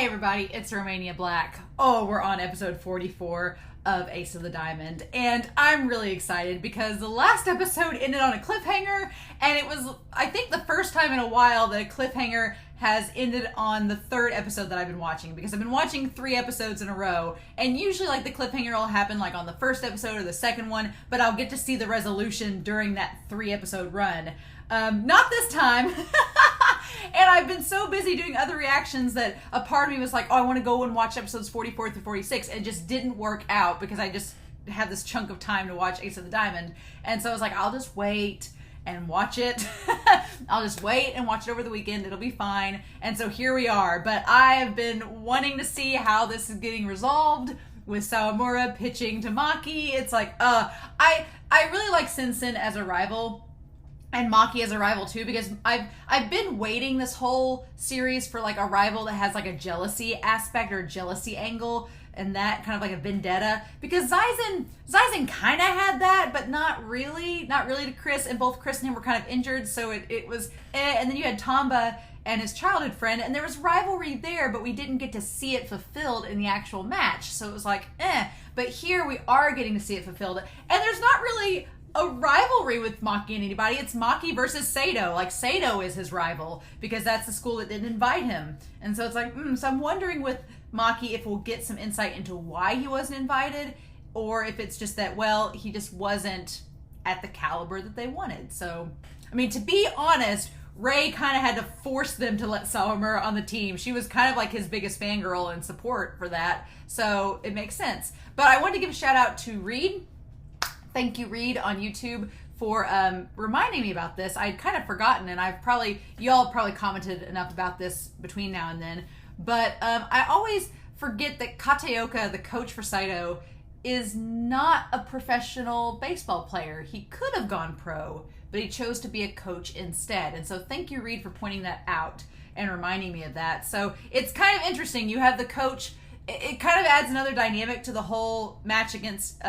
Hey everybody, it's Romania Black. Oh, we're on episode 44 of Ace of the Diamond, and I'm really excited because the last episode ended on a cliffhanger, and it was, I think, the first time in a while that a cliffhanger has ended on the third episode that I've been watching, because I've been watching 3 episodes in a row, and usually like the cliffhanger will happen like on the first episode or the second one, but I'll get to see the resolution during that 3 episode run. Not this time. And I've been so busy doing other reactions that a part of me was like, oh, I want to go and watch episodes 44 through 46, and it just didn't work out because I just had this chunk of time to watch Ace of the Diamond. And so I was like, I'll just wait and watch it. I'll just wait and watch it over the weekend. It'll be fine. And so here we are. But I have been wanting to see how this is getting resolved with Sawamura pitching to Maki. It's like, I really like Sensen as a rival. And Maki as a rival too, because I've been waiting this whole series for like a rival that has like a jealousy aspect or jealousy angle, and that kind of like a vendetta. Because Zaizen kind of had that, but not really to Chris. And both Chris and him were kind of injured, so it was And then you had Tamba and his childhood friend, and there was rivalry there, but we didn't get to see it fulfilled in the actual match. So it was like But here we are getting to see it fulfilled, and there's not really a rivalry with Maki and anybody. It's Maki versus Seidou. Like, Seidou is his rival because that's the school that didn't invite him. And so it's like, so I'm wondering with Maki if we'll get some insight into why he wasn't invited, or if it's just that, well, he just wasn't at the caliber that they wanted. So, I mean, to be honest, Rei kind of had to force them to let Sawamura on the team. She was kind of like his biggest fangirl and support for that. So it makes sense. But I wanted to give a shout out to Reed. Thank you, Reed, on YouTube for reminding me about this. I'd kind of forgotten, and y'all probably commented enough about this between now and then. But I always forget that Kataoka, the coach for Seidou, is not a professional baseball player. He could have gone pro, but he chose to be a coach instead. And so thank you, Reed, for pointing that out and reminding me of that. So it's kind of interesting. You have the coach. It kind of adds another dynamic to the whole match against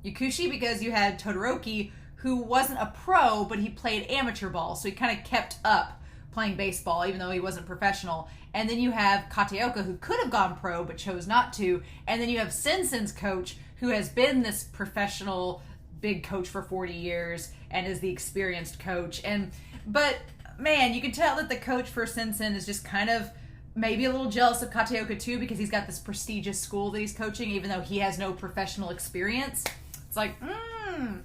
Yakushi, because you had Todoroki, who wasn't a pro, but he played amateur ball, so he kind of kept up playing baseball, even though he wasn't professional. And then you have Kataoka, who could have gone pro, but chose not to. And then you have Sensen's coach, who has been this professional big coach for 40 years and is the experienced coach. But man, you can tell that the coach for Sensen is just kind of maybe a little jealous of Kataoka too, because he's got this prestigious school that he's coaching, even though he has no professional experience. It's like,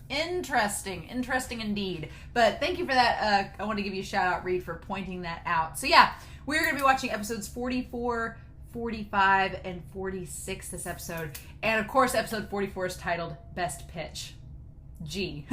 interesting indeed. But thank you for that. I want to give you a shout out, Reed, for pointing that out. So yeah, we're going to be watching episodes 44, 45, and 46 this episode. And of course, episode 44 is titled Best Pitch. G.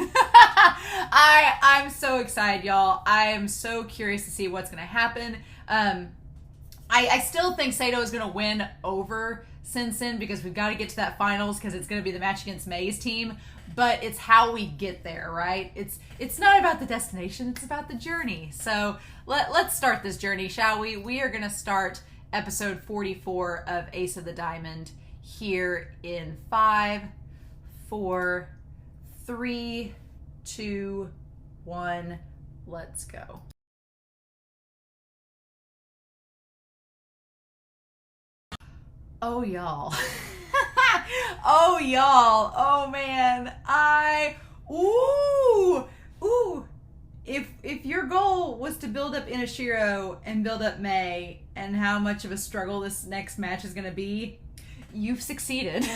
I'm so excited, y'all. I am so curious to see what's going to happen. I still think Seidou is going to win over Sensen, because we've got to get to that finals, because it's going to be the match against Mei's team. But it's how we get there, right? It's not about the destination, it's about the journey. So let's start this journey, shall we? We are going to start episode 44 of Ace of the Diamond here in 5, 4, 3, 2, 1. Let's go. Oh, y'all. Oh, man. If your goal was to build up Inashiro and build up Mei, and how much of a struggle this next match is going to be, you've succeeded.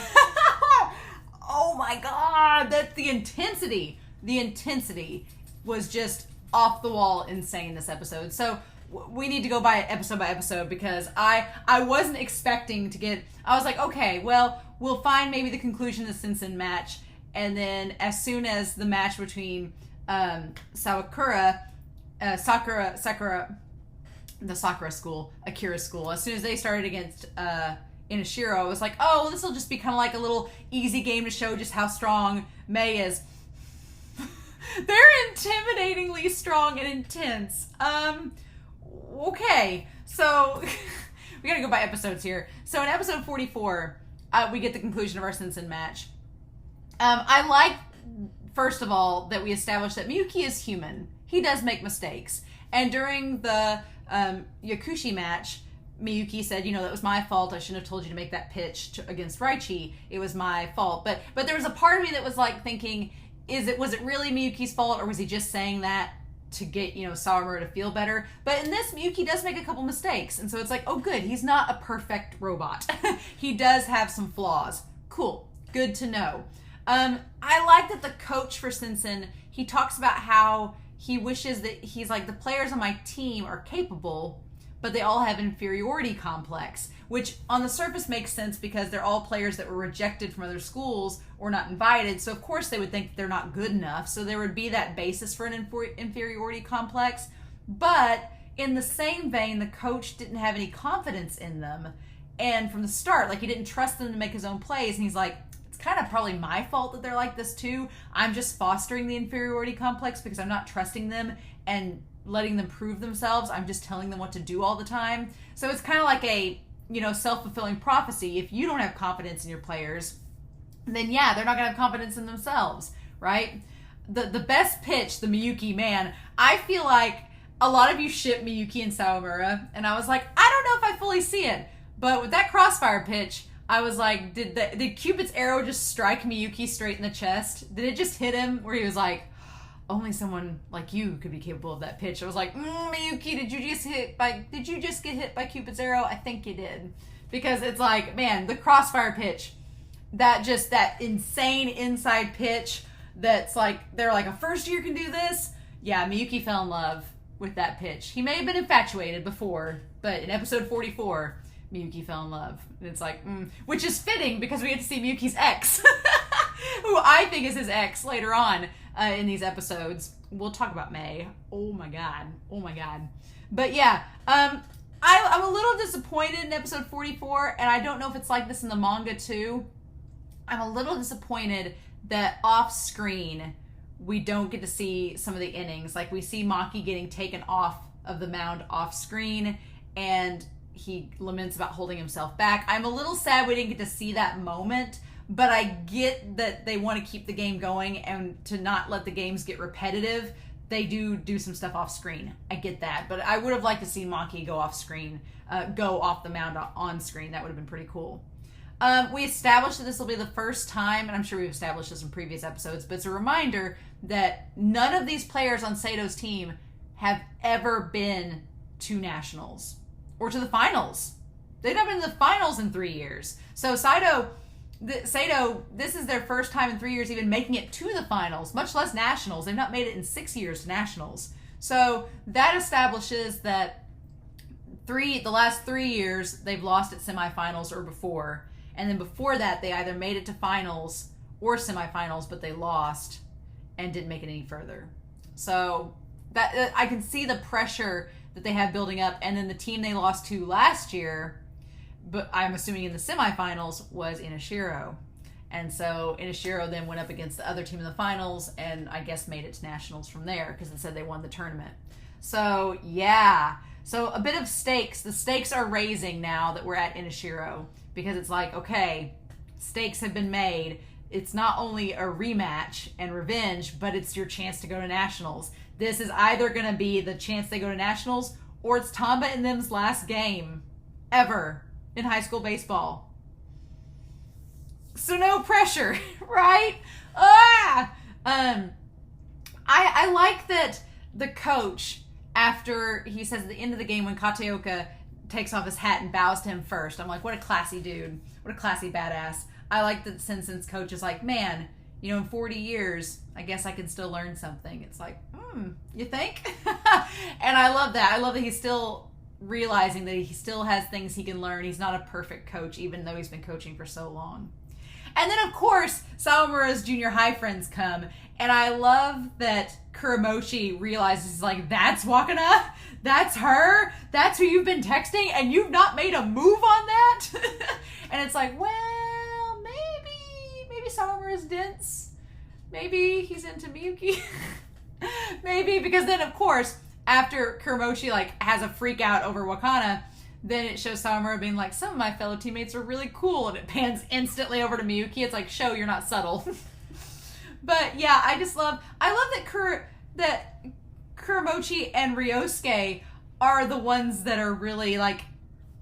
Oh my God. That's the intensity. The intensity was just off the wall insane this episode. So we need to go by episode, because I wasn't expecting to get. I was like, okay, well, we'll find maybe the conclusion of the Sensen match, and then as soon as the match between Sakura, the Sakura school, Akira school, as soon as they started against Inashiro, I was like, oh, this will just be kind of like a little easy game to show just how strong Mei is. They're intimidatingly strong and intense. Okay, so we gotta go by episodes here. So in episode 44, we get the conclusion of our Sensen match. I like, first of all, that we established that Miyuki is human. He does make mistakes. And during the Yakushi match, Miyuki said, that was my fault. I shouldn't have told you to make that pitch against Raichi. It was my fault. But there was a part of me that was like thinking, was it really Miyuki's fault, or was he just saying that to get, Sawamura to feel better? But in this, Miyuki does make a couple mistakes. And so it's like, oh, good. He's not a perfect robot. He does have some flaws. Cool. Good to know. I like that the coach for Sensen, he talks about how he wishes that he's like, the players on my team are capable, but they all have inferiority complex, which on the surface makes sense because they're all players that were rejected from other schools or not invited. So of course they would think they're not good enough. So there would be that basis for an inferiority complex. But in the same vein, the coach didn't have any confidence in them. And from the start, like, he didn't trust them to make his own plays. And he's like, it's kind of probably my fault that they're like this too. I'm just fostering the inferiority complex because I'm not trusting them and letting them prove themselves. I'm just telling them what to do all the time. So it's kind of like a, self-fulfilling prophecy. If you don't have confidence in your players, then yeah, they're not going to have confidence in themselves, right? The best pitch, the Miyuki, man, I feel like a lot of you ship Miyuki and Sawamura, and I was like, I don't know if I fully see it. But with that crossfire pitch, I was like, did Cupid's arrow just strike Miyuki straight in the chest? Did it just hit him where he was like, only someone like you could be capable of that pitch? I was like, Miyuki, did you just get hit by Cupid's arrow? I think you did. Because it's like, man, the crossfire pitch, that insane inside pitch that's like, they're like, a first year can do this? Yeah, Miyuki fell in love with that pitch. He may have been infatuated before, but in episode 44, Miyuki fell in love. And it's like, which is fitting because we get to see Miyuki's ex, who I think is his ex later on in these episodes. We'll talk about Mei. Oh my god. But yeah, I'm a little disappointed in episode 44, and I don't know if it's like this in the manga too. I'm a little disappointed that off screen we don't get to see some of the innings. Like, we see Maki getting taken off of the mound off screen, and he laments about holding himself back. I'm a little sad we didn't get to see that moment, but I get that they want to keep the game going and to not let the games get repetitive. They do some stuff off screen. I get that, but I would have liked to see Maki go off screen, go off the mound on screen. That would have been pretty cool. We established that this will be the first time, and I'm sure we've established this in previous episodes, but it's a reminder that none of these players on Seidou's team have ever been to nationals or to the finals. They've not been to the finals in 3 years. So Seidou, this is their first time in 3 years even making it to the finals, much less nationals. They've not made it in 6 years to nationals. So that establishes that the last 3 years they've lost at semifinals or before. And then before that, they either made it to finals or semifinals, but they lost and didn't make it any further. So that I can see the pressure that they have building up. And then the team they lost to last year, but I'm assuming in the semifinals, was Inashiro. And so Inashiro then went up against the other team in the finals and I guess made it to nationals from there because it said they won the tournament. So yeah. So a bit of stakes. The stakes are raising now that we're at Inashiro, because it's like, okay, stakes have been made. It's not only a rematch and revenge, but it's your chance to go to nationals. This is either going to be the chance they go to nationals, or it's Tamba and them's last game ever in high school baseball. So no pressure, right? I like that the coach, after he says at the end of the game when Kateoka takes off his hat and bows to him first, I'm like, what a classy dude. What a classy badass. I like that Sensen's coach is like, man, in 40 years, I guess I can still learn something. It's like, you think? And I love that. I love that he's still realizing that he still has things he can learn. He's not a perfect coach, even though he's been coaching for so long. And then, of course, Sawamura's junior high friends come. And I love that Kuramochi realizes, like, that's Wakana? That's her? That's who you've been texting? And you've not made a move on that? And it's like, well, maybe Sawamura's dense. Maybe he's into Miyuki. Maybe, because then, of course, after Kuramochi, has a freak out over Wakana, then it shows Sawamura being like, some of my fellow teammates are really cool, and it pans instantly over to Miyuki. It's like, show you're not subtle. But yeah, I love that Kuramochi and Ryosuke are the ones that are really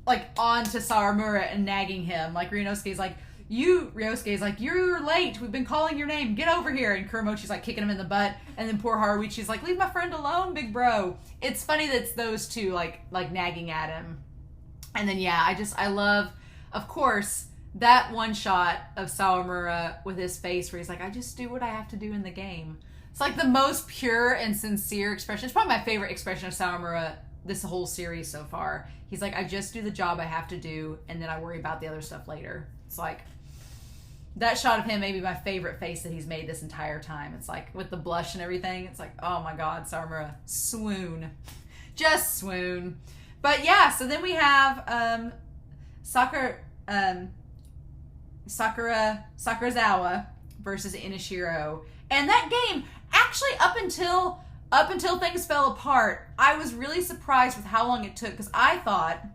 like on to Sawamura and nagging him. Like Ryunosuke's like, you're late. We've been calling your name. Get over here. And Kuromochi's like kicking him in the butt. And then poor Haruichi's like, leave my friend alone, big bro. It's funny that it's those two like nagging at him. And then I love, of course, that one shot of Sawamura with his face where he's like, I just do what I have to do in the game. It's like the most pure and sincere expression. It's probably my favorite expression of Sawamura this whole series so far. He's like, I just do the job I have to do, and then I worry about the other stuff later. It's like, that shot of him may be my favorite face that he's made this entire time. It's like, with the blush and everything, it's like, oh my god, Sawamura, swoon. Just swoon. But yeah, so then we have Sakurazawa versus Inashiro. And that game, actually up until things fell apart, I was really surprised with how long it took, because I thought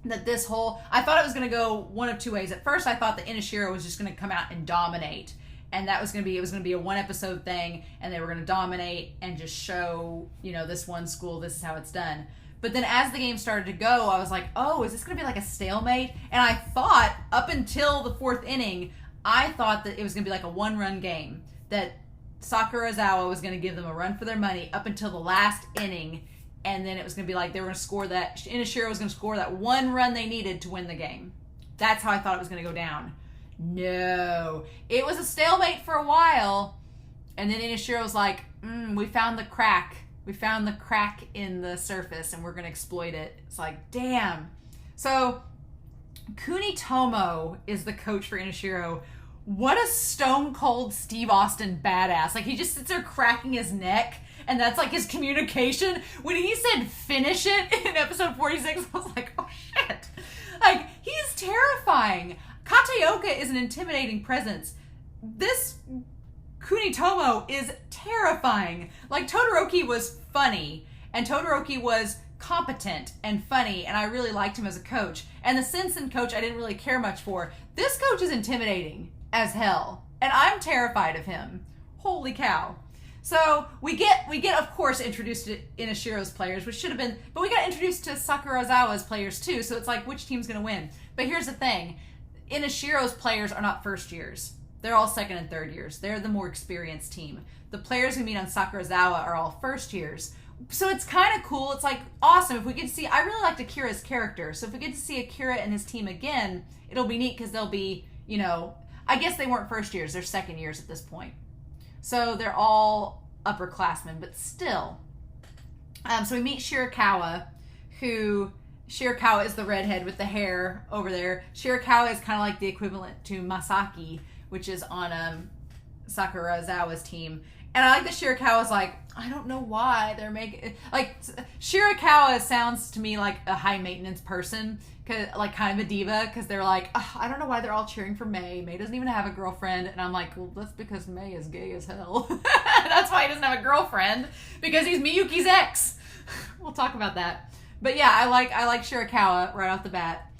that it was going to go one of two ways. At first, I thought that Inashiro was just going to come out and dominate, and it was going to be a one episode thing, and they were going to dominate and just show, this one school, this is how it's done. But then as the game started to go, I was like, oh, is this going to be like a stalemate? And I thought, up until the fourth inning, I thought that it was going to be like a one-run game, that Sakurazawa was going to give them a run for their money up until the last inning, and then it was going to be like they were going to score that, Inashiro was going to score that one run they needed to win the game. That's how I thought it was going to go down. No. It was a stalemate for a while, and then Inashiro was like, we found the crack. We found the crack in the surface, and we're going to exploit it. It's like, damn. So, Kunitomo is the coach for Inashiro. What a stone cold Steve Austin badass. Like, he just sits there cracking his neck, and that's like his communication. When he said finish it in episode 46, I was like, oh shit. Like, he's terrifying. Kataoka is an intimidating presence. This Kunitomo is terrifying. Like, Todoroki was funny, and Todoroki was competent and funny, and I really liked him as a coach. And the Sensen coach I didn't really care much for. This coach is intimidating as hell, and I'm terrified of him. Holy cow. So we get of course introduced to Inashiro's players, which should have been, but we got introduced to Sakurazawa's players too, so it's like, which team's gonna win? But here's the thing, Inashiro's players are not first years. They're all second and third years. They're the more experienced team. The players we meet on Sakurazawa are all first years. So it's kind of cool. It's like awesome if we get to see, I really liked Akira's character, so if we get to see Akira and his team again, it'll be neat because they'll be, I guess they weren't first years, they're second years at this point. So they're all upperclassmen, but still. So we meet Shirakawa, Shirakawa is the redhead with the hair over there. Shirakawa is kind of like the equivalent to Masaki, which is on Sakurazawa's team. And I like that Shirakawa's like, I don't know why they're making... Like, Shirakawa sounds to me like a high-maintenance person, like kind of a diva, because they're like, I don't know why they're all cheering for Mei. Mei doesn't even have a girlfriend. And I'm like, well, that's because Mei is gay as hell. That's why he doesn't have a girlfriend, because he's Miyuki's ex. We'll talk about that. But yeah, I like Shirakawa right off the bat.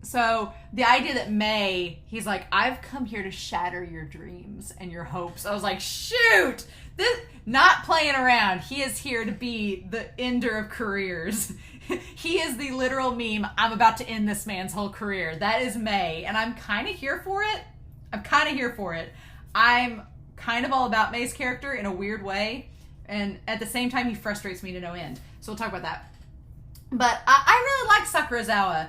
So the idea that Mei, he's like, I've come here to shatter your dreams and your hopes. I was like, shoot, this, not playing around. He is here to be the ender of careers. He is the literal meme. I'm about to end this man's whole career. That is Mei, and I'm kind of here for it. I'm kind of all about Mei's character in a weird way, and at the same time, he frustrates me to no end. So we'll talk about that. But I really like Sakurazawa.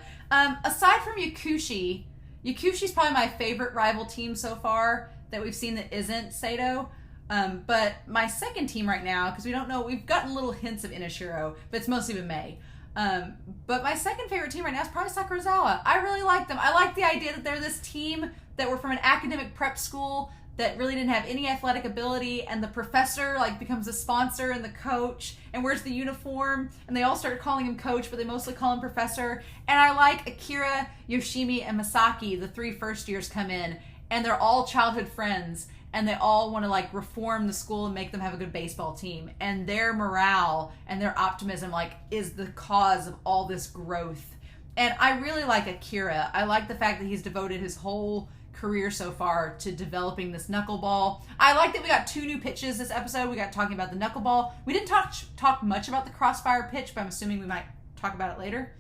Aside from Yakushi's probably my favorite rival team so far that we've seen that isn't Seidou. But my second team right now, because we don't know, we've gotten little hints of Inashiro, but it's mostly been Mei. But my second favorite team right now is probably Sakurazawa. I really like them. I like the idea that they're this team that were from an academic prep school that really didn't have any athletic ability, and the professor becomes a sponsor and the coach and wears the uniform, and they all start calling him coach, but they mostly call him professor. And I like Akira, Yoshimi, and Masaki, the 3 first years come in, and they're all childhood friends, and they all want to reform the school and make them have a good baseball team, and their morale and their optimism is the cause of all this growth. And I really like Akira. I like the fact that he's devoted his whole career so far to developing this knuckleball. I like that we got 2 new pitches this episode. We got talking about the knuckleball. We didn't talk much about the crossfire pitch, but I'm assuming we might talk about it later.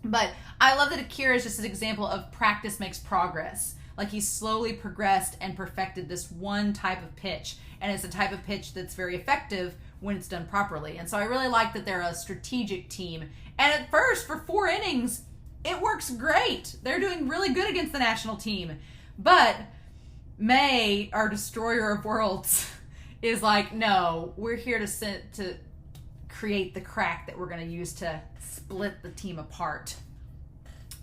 But I love that Akira is just an example of practice makes progress. Like, he's slowly progressed and perfected this one type of pitch. And it's a type of pitch that's very effective when it's done properly. And so I really like that they're a strategic team. And at first, for 4 innings, it works great. They're doing really good against the national team. But Mei, our destroyer of worlds, is like, no, we're here to create the crack that we're going to use to split the team apart.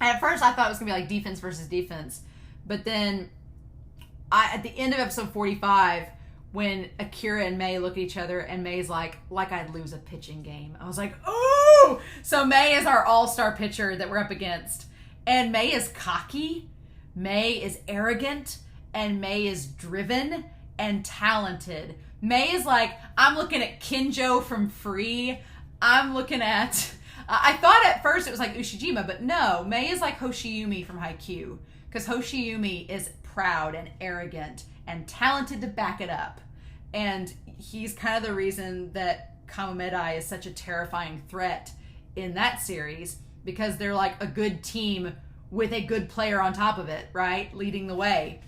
And at first I thought it was going to be like defense versus defense. But then at the end of episode 45, when Akira and Mei look at each other and Mei's like I'd lose a pitching game, I was like, ooh! So Mei is our all-star pitcher that we're up against. And Mei is cocky, Mei is arrogant, and Mei is driven and talented. Mei is like, I'm looking at Kinjo from Free. I'm looking at... I thought at first it was like Ushijima, but no. Mei is like Hoshiyumi from Haikyuu. Because Hoshiyumi is proud and arrogant and talented to back it up. And he's kind of the reason that Kamomedai is such a terrifying threat in that series. Because they're like a good team with a good player on top of it, right? Leading the way.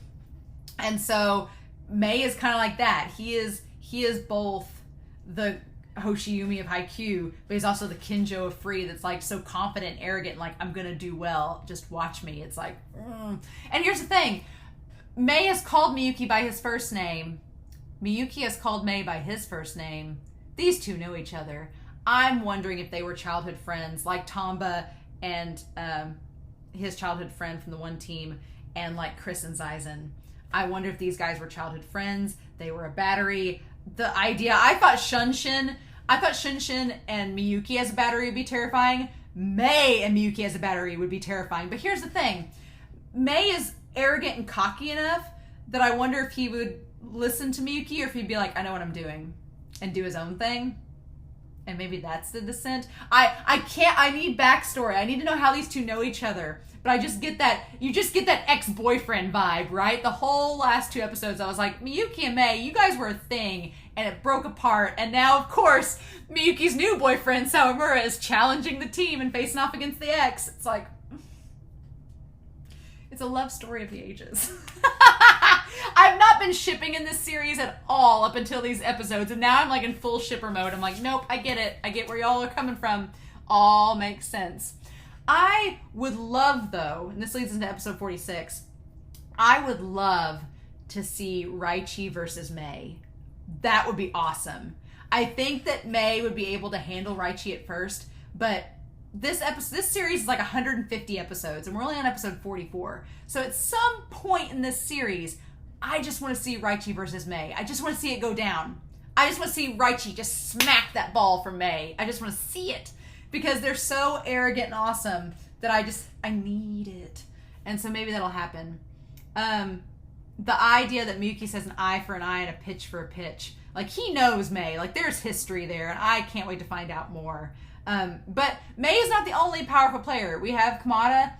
And so Mei is kind of like that. He is both the Hoshiyumi of Haikyuu, but he's also the Kinjo of Free that's like so confident, arrogant, like, I'm gonna do well, just watch me. It's like, And here's the thing. Mei has called Miyuki by his first name. Miyuki has called Mei by his first name. These two know each other. I'm wondering if they were childhood friends, like Tamba and his childhood friend from the one team, and like Chris and Zaizen. I wonder if these guys were childhood friends. They were a battery. The idea, I thought Shunshin and Miyuki as a battery would be terrifying. Mei and Miyuki as a battery would be terrifying. But here's the thing. Mei is arrogant and cocky enough that I wonder if he would listen to Miyuki or if he'd be like, I know what I'm doing, and do his own thing. And maybe that's the descent. I need backstory. I need to know how these two know each other. But I just get that, you just get that ex-boyfriend vibe, right? The whole last 2 episodes, I was like, Miyuki and Mei, you guys were a thing, and it broke apart. And now, of course, Miyuki's new boyfriend, Sawamura, is challenging the team and facing off against the ex. It's like, it's a love story of the ages. I've not been shipping in this series at all up until these episodes, and now I'm like in full shipper mode. I'm like, nope, I get it. I get where y'all are coming from. All makes sense. I would love, though, and this leads into episode 46, I would love to see Raichi versus Mei. That would be awesome. I think that Mei would be able to handle Raichi at first, but this series is like 150 episodes, and we're only on episode 44. So at some point in this series, I just want to see Raichi versus Mei. I just want to see it go down. I just want to see Raichi just smack that ball from Mei. I just want to see it. Because they're so arrogant and awesome that I need it. And so maybe that'll happen. The idea that Miyuki says an eye for an eye and a pitch for a pitch. Like, he knows Mei. Like, there's history there, and I can't wait to find out more. But Mei is not the only powerful player. We have Hamada,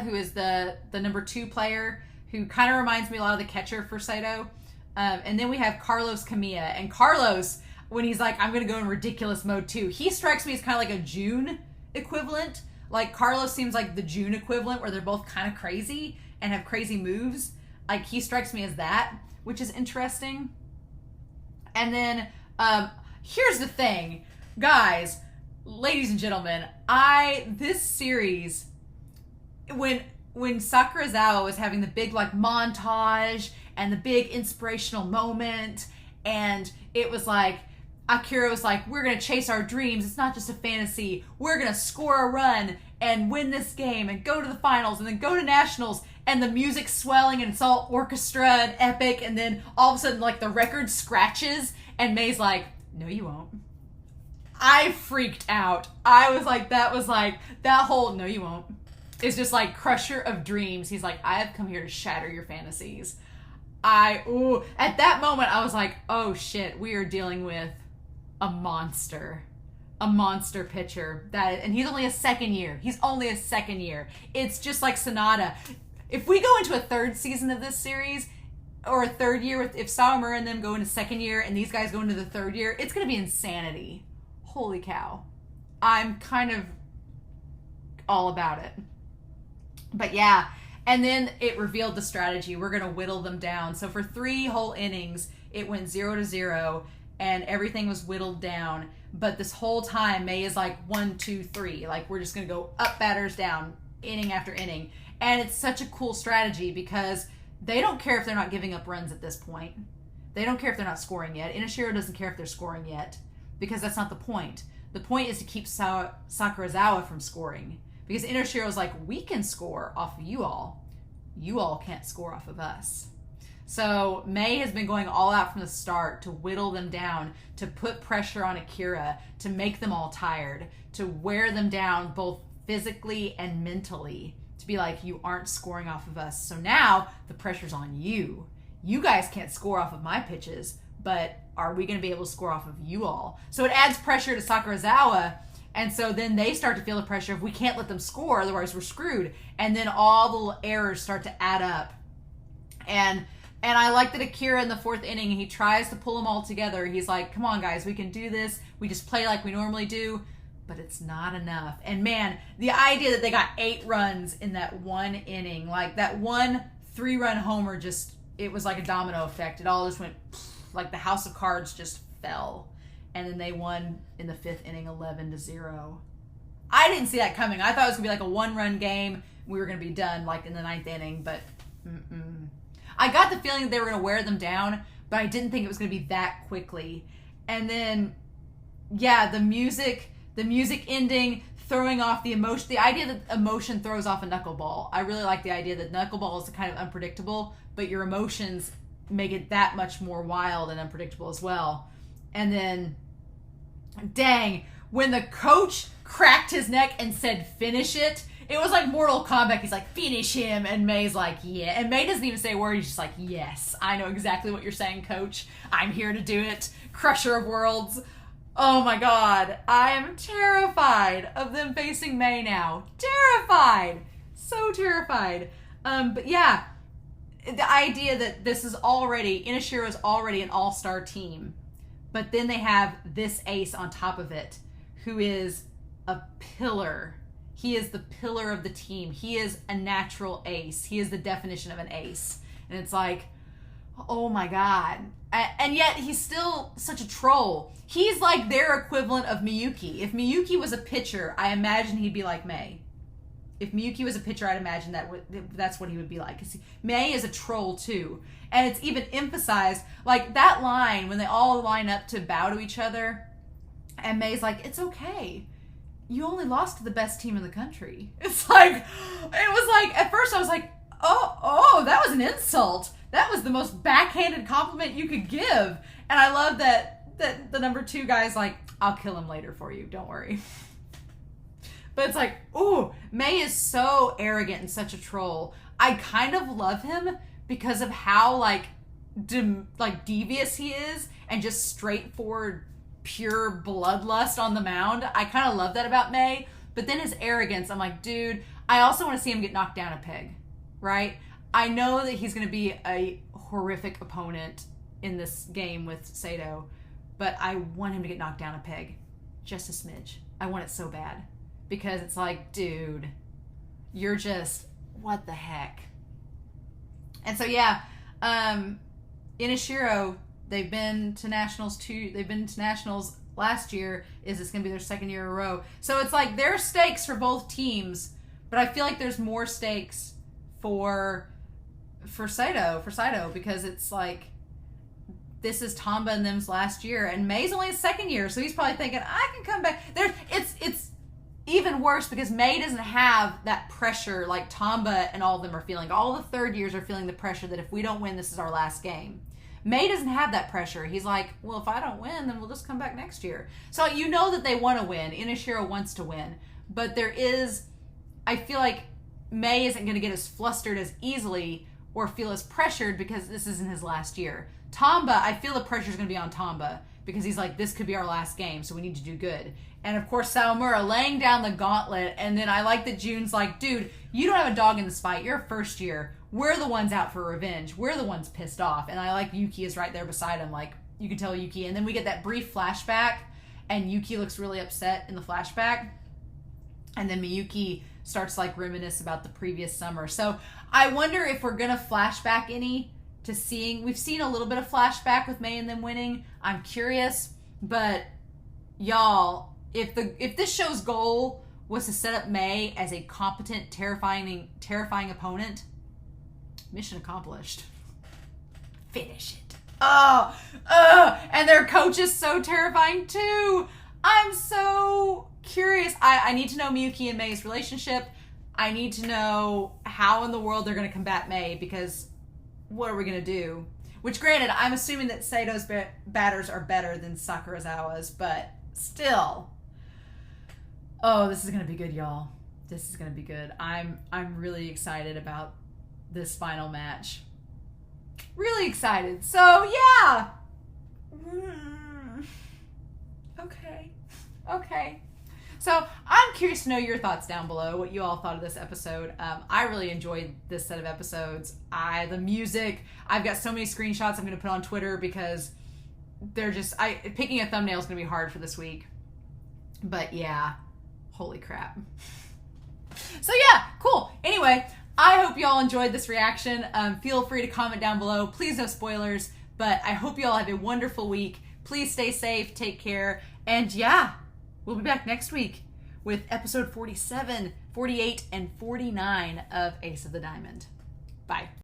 who is the number 2 player, who kind of reminds me a lot of the catcher for Seidou. And then we have Carlos Kamiya. And Carlos, when he's like, I'm going to go in ridiculous mode too, he strikes me as kind of like a June equivalent. Like, Carlos seems like the June equivalent, where they're both kind of crazy and have crazy moves. Like, he strikes me as that, which is interesting. And then, here's the thing. Guys, ladies and gentlemen, this series, when Sakurazawa was having the big, like, montage and the big inspirational moment, and it was like, Akira was like, we're going to chase our dreams. It's not just a fantasy. We're going to score a run and win this game and go to the finals and then go to nationals, and the music's swelling and it's all orchestra and epic, and then all of a sudden, like, the record scratches and Mei's like, no, you won't. I freaked out. I was like, that whole no, you won't is just like crusher of dreams. He's like, I have come here to shatter your fantasies. At that moment, I was like, oh shit, we are dealing with a monster pitcher. And he's only a second year. It's just like Sonata. If we go into a 3rd season of this series, or a 3rd year, if Sawamura and them go into 2nd year, and these guys go into the 3rd year, it's going to be insanity. Holy cow. I'm kind of all about it. But yeah, and then it revealed the strategy. We're going to whittle them down. So for 3 whole innings, it went 0-0, and everything was whittled down. But this whole time, Mei is like 1, 2, 3. Like, we're just going to go up, batters, down, inning after inning. And it's such a cool strategy because they don't care if they're not giving up runs at this point. They don't care if they're not scoring yet. Inashiro doesn't care if they're scoring yet because that's not the point. The point is to keep Sakurazawa from scoring. Because Inashiro's like, we can score off of you all. You all can't score off of us. So Mei has been going all out from the start to whittle them down, to put pressure on Akira, to make them all tired, to wear them down both physically and mentally, to be like, you aren't scoring off of us. So now the pressure's on you. You guys can't score off of my pitches, but are we going to be able to score off of you all? So it adds pressure to Sakurazawa. And so then they start to feel the pressure of we can't let them score, otherwise we're screwed. And then all the little errors start to add up. And I like that Akira in the 4th inning, he tries to pull them all together. He's like, come on, guys, we can do this. We just play like we normally do. But it's not enough. And man, the idea that they got 8 runs in that 1 inning, like that 1 3-run homer, just, it was like a domino effect. It all just went, like the house of cards just fell. And then they won in the 5th inning 11-0. I didn't see that coming. I thought it was going to be like a 1-run game. We were going to be done like in the 9th inning, but I got the feeling that they were going to wear them down, but I didn't think it was going to be that quickly. And then, yeah, the music ending, throwing off the emotion, the idea that emotion throws off a knuckleball. I really like the idea that knuckleball is kind of unpredictable, but your emotions make it that much more wild and unpredictable as well. And then, dang, when the coach cracked his neck and said, finish it, it was like Mortal Kombat. He's like, finish him. And Mei's like, yeah. And Mei doesn't even say a word. He's just like, yes, I know exactly what you're saying, coach. I'm here to do it. Crusher of worlds. Oh my God. I am terrified of them facing Mei now. Terrified. So terrified. But yeah, the idea that this is already, Inashiro is already an all-star team. But then they have this ace on top of it, who is a pillar. He is the pillar of the team. He is a natural ace. He is the definition of an ace. And it's like, oh my God. And yet he's still such a troll. He's like their equivalent of Miyuki. If Miyuki was a pitcher, I imagine he'd be like Mei. If Miyuki was a pitcher, I'd imagine that's what he would be like. 'Cause Mei is a troll too. And it's even emphasized, like that line when they all line up to bow to each other. And Mei's like, it's okay. You only lost to the best team in the country. It's like, it was like, at first I was like, oh, that was an insult. That was the most backhanded compliment you could give. And I love that the number 2 guy's like, I'll kill him later for you. Don't worry. But it's like, ooh, Mei is so arrogant and such a troll. I kind of love him because of how like devious he is and just straightforward, pure bloodlust on the mound. I kind of love that about Mei. But then his arrogance, I'm like, dude, I also want to see him get knocked down a peg, right? I know that he's going to be a horrific opponent in this game with Seidou, but I want him to get knocked down a peg. Just a smidge. I want it so bad. Because it's like, dude, you're just, what the heck? And so, yeah, Inashiro, they've been to nationals last year. Is this going to be their 2nd year in a row? So it's like there are stakes for both teams, but I feel like there's more stakes for Seidou because it's like this is Tamba and them's last year, and Mei's only his 2nd year, so he's probably thinking I can come back. It's even worse because Mei doesn't have that pressure like Tamba and all of them are feeling. All the 3rd years are feeling the pressure that if we don't win, this is our last game. Mei doesn't have that pressure. He's like, well, if I don't win, then we'll just come back next year. So you know that they want to win. Inashiro wants to win. But I feel like Mei isn't going to get as flustered as easily or feel as pressured because this isn't his last year. Tamba, I feel the pressure is going to be on Tamba because he's like, this could be our last game, so we need to do good. And of course, Sawamura laying down the gauntlet. And then I like that June's like, dude, you don't have a dog in this fight. You're a 1st year. We're the ones out for revenge. We're the ones pissed off. And I like Yuki is right there beside him. Like, you can tell Yuki. And then we get that brief flashback. And Yuki looks really upset in the flashback. And then Miyuki starts to like reminisce about the previous summer. So I wonder if we're gonna flashback any to seeing. We've seen a little bit of flashback with Mei and them winning. I'm curious, but y'all, if this show's goal was to set up Mei as a competent, terrifying opponent, mission accomplished. Finish it. And their coach is so terrifying too. I'm so curious. I need to know Miyuki and Mei's relationship. I need to know how in the world they're going to combat Mei, because what are we going to do? Which, granted, I'm assuming that Seidou's batters are better than Sakurazawa's, but still. Oh, this is going to be good, y'all. This is going to be good. I'm really excited about this final match. Really excited. So, yeah. Okay. So, I'm curious to know your thoughts down below, what you all thought of this episode. I really enjoyed this set of episodes. The music, I've got so many screenshots I'm going to put on Twitter because they're just, picking a thumbnail is going to be hard for this week. But yeah, holy crap. So yeah, cool. Anyway, I hope y'all enjoyed this reaction. Feel free to comment down below. Please no spoilers, but I hope y'all have a wonderful week. Please stay safe, take care, and yeah, we'll be back next week with episode 47, 48, and 49 of Ace of the Diamond. Bye.